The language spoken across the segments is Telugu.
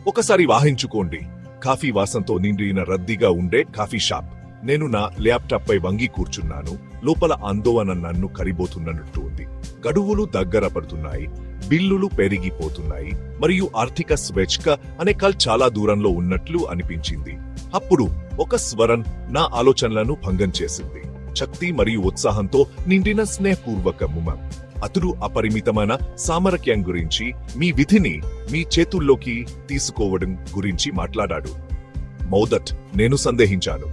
ఒకసారి వాహించుకోండి. కాఫీ వాసంతో నిండిన రద్దీగా ఉండే కాఫీ షాప్. నేను నా ల్యాప్టాప్ పై వంగి కూర్చున్నాను. లోపల ఆందోళన నన్ను కరిబోతున్నట్టు ఉంది. గడువులు దగ్గర పడుతున్నాయి, బిల్లులు పెరిగిపోతున్నాయి, మరియు ఆర్థిక స్వేచ్ఛ అనే కల్ చాలా దూరంలో ఉన్నట్లు అనిపించింది. అప్పుడు ఒక స్వరం నా ఆలోచనలను భంగం చేసింది. శక్తి మరియు ఉత్సాహంతో నిండిన స్నేహపూర్వక ముఖం. అతడు అపరిమితమైన సామర్థ్యం గురించి, మీ విధిని మీ చేతుల్లోకి తీసుకోవడం గురించి మాట్లాడాడు. మొదట్ నేను సందేహించాను.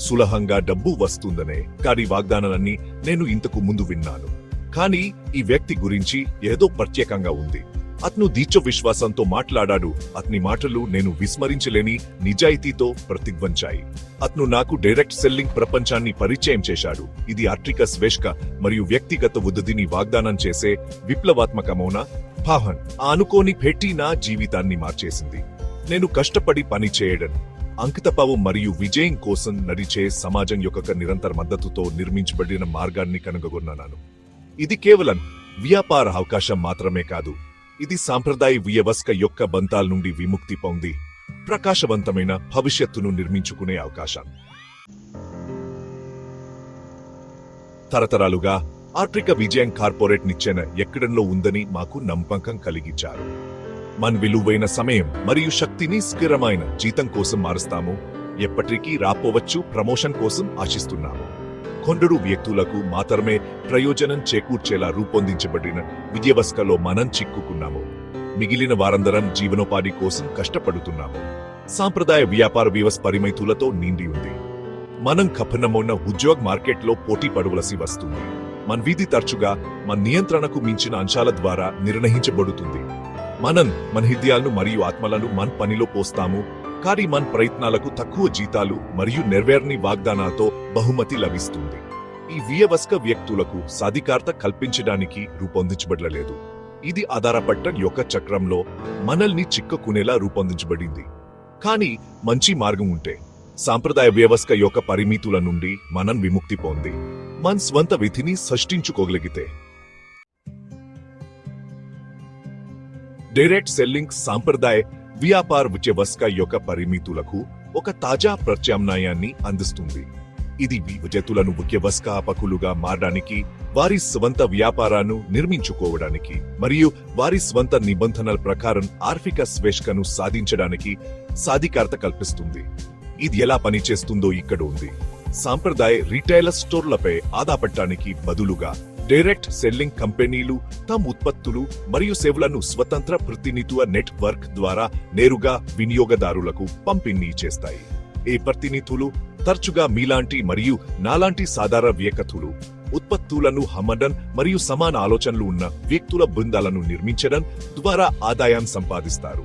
సులభంగా డబ్బు వస్తుందనే కాని వాగ్దానాలన్నీ నేను ఇంతకు ముందు విన్నాను. కానీ ఈ వ్యక్తి గురించి ఏదో ప్రత్యేకంగా ఉంది. అతను దీక్ష విశ్వాసంతో మాట్లాడాడు. అతని మాటలు నేను విస్మరించలేని నిజాయితీతో ప్రతిధ్వనించాయి. అతను నాకు డైరెక్ట్ సెల్లింగ్ ప్రపంచాన్ని పరిచయం చేశాడు. ఇది ఆర్థిక స్వేచ్ఛ మరియు వ్యక్తిగత వృద్ధిని వాగ్దానం చేసే విప్లవాత్మకమైన భావన. అనుకోని భేటీ నా జీవితాన్ని మార్చేసింది. నేను కష్టపడి పని చేయడం, అంకితభావం మరియు విజయం కోసం నడిచే సమాజం యొక్క నిరంతర మద్దతుతో నిర్మించబడిన మార్గాన్ని కనుగొన్నాను. ఇది కేవలం వ్యాపార అవకాశం మాత్రమే కాదు, ఇది సాంప్రదాయ వ్యవస్థ యొక్క బంధాల నుండి విముక్తి పొంది ప్రకాశవంతమైన భవిష్యత్తును నిర్మించుకునే అవకాశం. తరతరాలుగా ఆర్థిక విజయం కార్పొరేట్ నిచ్చెన ఎక్కడంలో ఉందని మాకు నమ్మకం కలిగించారు. మన విలువైన సమయం మరియు శక్తిని స్థిరమైన జీతం కోసం మారుస్తాము. ఎప్పటికీ రాపోవచ్చు ప్రమోషన్ కోసం ఆశిస్తున్నాము. కొందరు వ్యక్తులకు మాత్రమే ప్రయోజనం చేకూర్చేలా రూపొందించబడిన విద్యవస్థలో మనం చిక్కుకున్నాము. మిగిలిన వారందరం జీవనోపాధి కోసం కష్టపడుతున్నాము. సాంప్రదాయ వ్యాపార వ్యవస్థ పరిమితులతో నిండి ఉంది. మనం కఠినమైన ఉద్యోగ మార్కెట్లో పోటీ పడవలసి వస్తుంది. మన విధి తరచుగా మన నియంత్రణకు మించిన అంశాల ద్వారా నిర్ణయించబడుతుంది. మనం మన హృదయాలను మరియు ఆత్మలను మన పనిలో పోస్తాము, కానీ మన ప్రయత్నాలకు తక్కువ జీతాలు మరియు నెరవేర్ని వాగ్దానాలతో బహుమతి లభిస్తుంది. ఈ వ్యవస్థ వ్యక్తులకు సాధికారత కల్పించడానికి రూపొందించబడలేదు. ఇది ఆధారపడ్డ యొక్క చక్రంలో మనల్ని చిక్కుకునేలా రూపొందించబడింది. కానీ మంచి మార్గం ఉంటే సాంప్రదాయ వ్యవస్థ యొక్క పరిమితుల నుండి మనం విముక్తి పొంది మన స్వంత విధిని సృష్టించుకోగలిగితే. డైరెక్ట్ సెల్లింగ్ సాంప్రదాయ వ్యాపార వ్యవస్థ యొక్క పరిమితులకు ఒక తాజా ప్రత్యామ్నాయాన్ని అందిస్తుంది. ఇది విజేతలను వ్యవస్థాపకులుగా మారడానికి, వారి స్వంత వ్యాపారాన్ని నిర్మించుకోవడానికి మరియు వారి స్వంత నిబంధనల ప్రకారం ఆర్థిక స్వేచ్ఛను సాధించడానికి సాధికారత కల్పిస్తుంది. ఇది ఎలా పనిచేస్తుందో ఇక్కడ ఉంది. సాంప్రదాయ రిటైల్ స్టోర్లపై ఆధారపడటానికి బదులుగా డైరెక్ట్ సెల్లింగ్ కంపెనీలు తమ ఉత్పత్తులు మరియు సేవలను స్వతంత్ర ప్రతినిధుల నెట్వర్క్ ద్వారా నేరుగా వినియోగదారులకు పంపిణీ చేస్తాయి. ఈ ప్రతినిధులు తరచుగా మీలాంటి మరియు నాలాంటి సాధారణ వ్యక్తులు ఉత్పత్తులను అమ్మడం మరియు సమాన ఆలోచనలు ఉన్న వ్యక్తుల బృందాలను నిర్మించడం ద్వారా ఆదాయాన్ని సంపాదిస్తారు.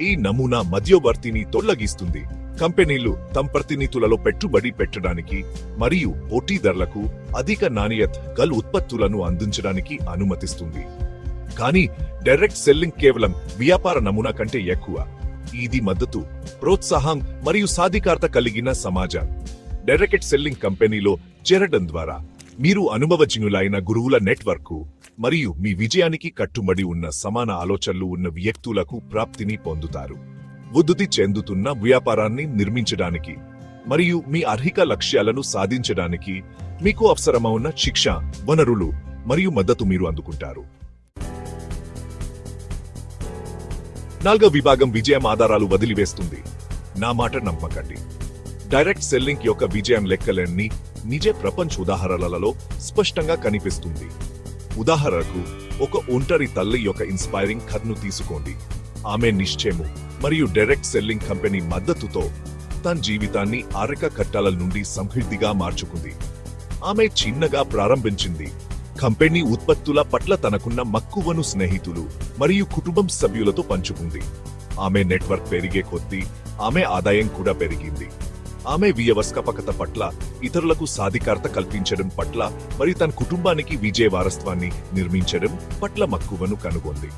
ఈ నమూనా మధ్యవర్తిని తొలగిస్తుంది. కంపెనీలు తమ ప్రతినిధులలో పెట్టుబడి పెట్టడానికి మరియు పోటీదారులకు అధిక నాణ్యత గల ఉత్పత్తులను అందించడానికి అనుమతిస్తుంది. కానీ డైరెక్ట్ సెల్లింగ్ కేవలం వ్యాపార నమూనా కంటే ఎక్కువ. ఇది మద్దతు, ప్రోత్సాహం మరియు సాధికారత కలిగిన సమాజం. డైరెక్ట్ సెల్లింగ్ కంపెనీలో చేరడం ద్వారా మీరు అనుభవజ్ఞులైన గురువుల నెట్వర్క్ మరియు మీ విజయానికి కట్టుబడి ఉన్న సమాన ఆలోచనలు ఉన్న వ్యక్తులకు ప్రాప్తిని పొందుతారు. వృద్ధి చెందుతున్న వ్యాపారాన్ని నిర్మించడానికి మరియు మీ ఆర్థిక లక్ష్యాలను సాధించడానికి మీకు అవసరమైన శిక్ష, వనరులు మరియు మద్దతు మీరు అందుకుంటారు. 4వ విభాగం విజయం ఆధారాలు వదిలివేస్తుంది. నా మాట నమ్మకండి. డైరెక్ట్ సెల్లింగ్ యొక్క విజయం లెక్కలన్నీ నిజ ప్రపంచ ఉదాహరణలలో స్పష్టంగా కనిపిస్తుంది. ఉదాహరణకు, ఒక ఒంటరి తల్లి యొక్క ఇన్స్పైరింగ్ కథను తీసుకోండి. ఆమె నిశ్చయము మరియు డైరెక్ట్ సెల్లింగ్ కంపెనీ మద్దతుతో తన జీవితాన్ని ఆర్థిక కట్టాల నుండి సమృద్ధిగా మార్చుకుంది. ఆమె చిన్నగా ప్రారంభించింది. కంపెనీ ఉత్పత్తుల పట్ల తనకున్న మక్కువను స్నేహితులు మరియు కుటుంబం సభ్యులతో పంచుకుంది. ఆమె నెట్వర్క్ పెరిగే కొద్దీ ఆమె ఆదాయం కూడా పెరిగింది. ఆమె వ్యవస్థాపకత పట్ల, ఇతరులకు సాధికారత కల్పించడం పట్ల మరియు తన కుటుంబానికి విజయ వారసత్వాన్ని నిర్మించడం పట్ల మక్కువను కనుగొంది.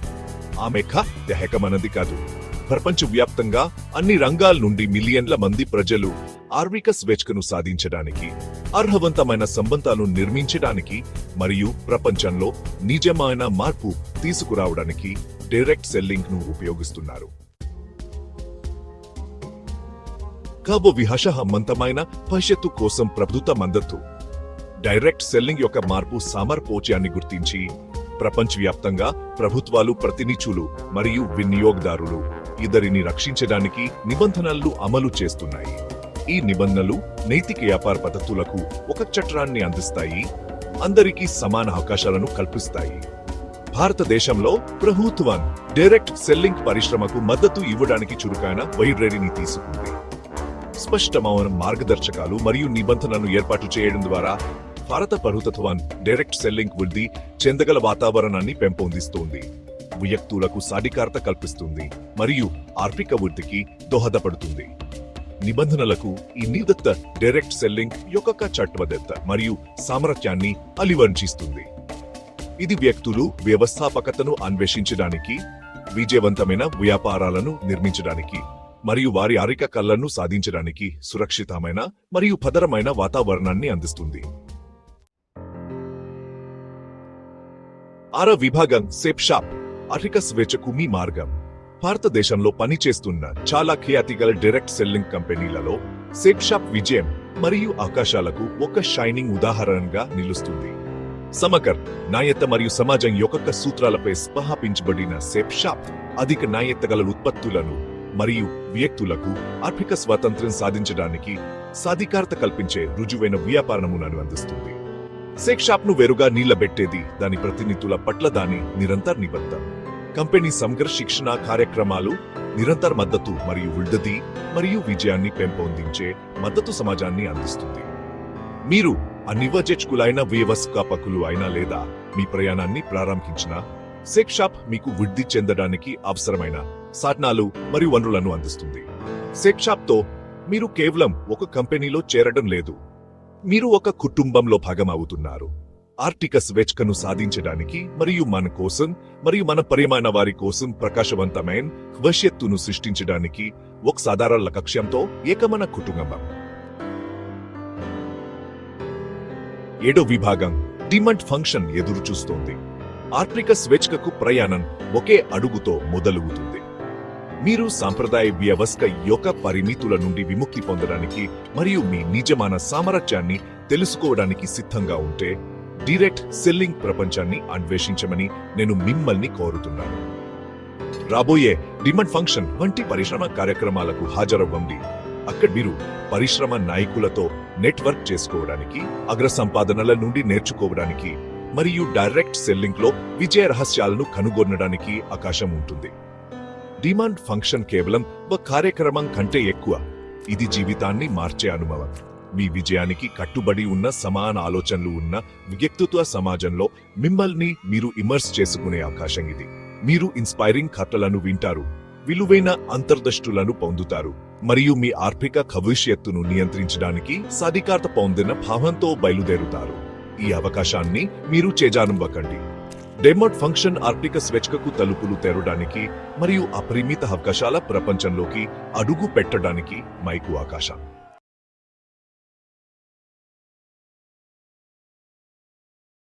ఆమె దహకమన్నది కాదు. ప్రపంచవ్యాప్తంగా అన్ని రంగాల నుండి మిలియన్ల మంది ప్రజలు ఆర్థిక స్వేచ్ఛను సాధించడానికి, అర్హవంతమైన సంబంధాలను నిర్మించడానికి మరియు ప్రపంచంలో నిజమైన మార్పు తీసుకురావడానికి డైరెక్ట్ సెల్లింగ్ ను ఉపయోగిస్తున్నారు. కాబో విహసహమంతమైన భవిష్యత్తు కోసం ప్రభుత్వ మద్దతు. డైరెక్ట్ సెల్లింగ్ యొక్క మార్పు సామర్పోచ్యాన్ని గుర్తించి ప్రపంచవ్యాప్తంగా ప్రభుత్వాలు, ప్రతినిధులు మరియు వినియోగదారులు ఇద్దరిని రక్షించడానికి నిబంధనలు అమలు చేస్తున్నాయి. ఈ నిబంధనలు నైతిక వ్యాపార పద్ధతులకు ఒక చట్టాన్ని అందిస్తాయి, అందరికీ సమాన అవకాశాలను కల్పిస్తాయి. భారతదేశంలో ప్రభుత్వం డైరెక్ట్ సెల్లింగ్ పరిశ్రమకు మద్దతు ఇవ్వడానికి చురుకైన వైఖరిని తీసుకుంది. స్పష్టమైన మార్గదర్శకాలు మరియు నిబంధనలను ఏర్పాటు చేయడం ద్వారా భారత ప్రభుత్వం డైరెక్ట్ సెల్లింగ్ వృద్ధి చెందగల వాతావరణాన్ని పెంపొందిస్తోంది, వ్యక్తులకు సాధికారత కల్పిస్తుంది మరియు ఆర్థిక వృద్ధికి దోహదపడుతుంది. నిబంధనలకు ఈ నిదత్త డైరెక్ట్ సెల్లింగ్ యొక్క చట్టబద్ధత మరియు సామర్థ్యాన్ని అలివర్చిస్తుంది. ఇది వ్యక్తులు వ్యవస్థాపకతను అన్వేషించడానికి, విజయవంతమైన వ్యాపారాలను నిర్మించడానికి మరియు వారి ఆర్థిక కళ్లను సాధించడానికి సురక్షితమైన మరియు భద్రమైన వాతావరణాన్ని అందిస్తుంది. 6వ విభాగం సేఫ్ షాప్ ఆర్థిక స్వేచ్ఛకు మీ మార్గం. భారతదేశంలో పనిచేస్తున్న చాలా ఖ్యాతిగల డైరెక్ట్ సెల్లింగ్ కంపెనీలలో సేఫ్ షాప్ విజయం మరియు అవకాశాలకు ఒక షైనింగ్ ఉదాహరణగా నిలుస్తుంది. సమగ్ర నాణ్యత మరియు సమాజం యొక్క సూత్రాలపై స్థాపించబడిన సేఫ్ షాప్ అధిక నాణ్యత గల ఉత్పత్తులను మరియు వ్యక్తులకు ఆర్థిక స్వాతంత్ర్యం సాధించడానికి సాధికారత కల్పించే రుజువైన వ్యాపార నమూనాను అందిస్తుంది. సేఫ్ షాప్ ను వేరుగా నిలబెట్టేది దాని ప్రతినిధుల పట్ల దాని నిరంతర నిబద్ధత. కంపెనీ సమగ్ర శిక్షణ కార్యక్రమాలు, నిరంతర మద్దతు మరియు వృద్ధి మరియు విజయాన్ని పెంపొందించే మద్దతు సమాజాన్ని అందిస్తుంది. మీరు అనివార్యకులైన వ్యవస్థాపకులు అయినా లేదా మీ ప్రయాణాన్ని ప్రారంభించిన సేఫ్ షాప్ మీకు వృద్ధి చెందడానికి అవసరమైన సాధనాలు మరియు వనరులను అందిస్తుంది. సేఫ్ షాప్ తో మీరు కేవలం ఒక కంపెనీలో చేరడం లేదు, మీరు ఒక కుటుంబంలో భాగం అవుతున్నారు. ఆర్థిక స్వేచ్ఛను సాధించడానికి మరియు మన కోసం మరియు మన ప్రియమైన వారి కోసం ప్రకాశవంతమైన భవిష్యత్తును సృష్టించడానికి ఒక సాధారణ లక్ష్యంతో ఏకమైన కుటుంబం. 7వ విభాగం డిమాండ్ ఫంక్షన్ ఎదురు చూస్తోంది. ఆర్థిక స్వేచ్ఛకు ప్రయాణం ఒకే అడుగుతో మొదలవుతుంది. మీరు సాంప్రదాయ వ్యవస్థ యొక్క పరిమితుల నుండి విముక్తి పొందడానికి మరియు మీ నిజమైన సామర్థ్యాన్ని తెలుసుకోవడానికి సిద్ధంగా ఉంటే డైరెక్ట్ సెల్లింగ్ ప్రపంచాన్ని అన్వేషించమని నేను మిమ్మల్ని కోరుతున్నాను. రాబోయే డిమాండ్ ఫంక్షన్ వంటి పరిశ్రమ కార్యక్రమాలకు హాజరవ్వండి. అక్కడ మీరు పరిశ్రమ నాయకులతో నెట్వర్క్ చేసుకోవడానికి, అగ్ర సంపాదనల నుండి నేర్చుకోవడానికి మరియు డైరెక్ట్ సెల్లింగ్ లో విజయ రహస్యాలను కనుగొనడానికి అవకాశం ఉంటుంది. డిమాండ్ ఫంక్షన్ కేవలం ఒక కార్యక్రమం కంటే ఎక్కువ. ఇది జీవితాన్ని మార్చే అనుభవం. మీ విజయానికి కట్టుబడి ఉన్న సమాన ఆలోచనలు ఉన్న వ్యక్తిత్వ సమాజంలో మిమ్మల్ని మీరు ఇమర్స్ చేసుకునే అవకాశం ఇది. మీరు ఇన్స్పైరింగ్ కథలను వింటారు, విలువైన అంతర్దృష్టులను పొందుతారు మరియు మీ ఆర్థిక భవిష్యత్తును నియంత్రించడానికి సాధికారత పొందిన భావంతో బయలుదేరుతారు. ఈ అవకాశాన్ని మీరు చేజారనివ్వకండి. డిమాండ్ ఫంక్షన్ ఆర్థిక స్వేచ్ఛకు తలుపులు తెరవడానికి మరియు అపరిమిత అవకాశాల ప్రపంచంలోకి అడుగు పెట్టడానికి మీకు అవకాశం.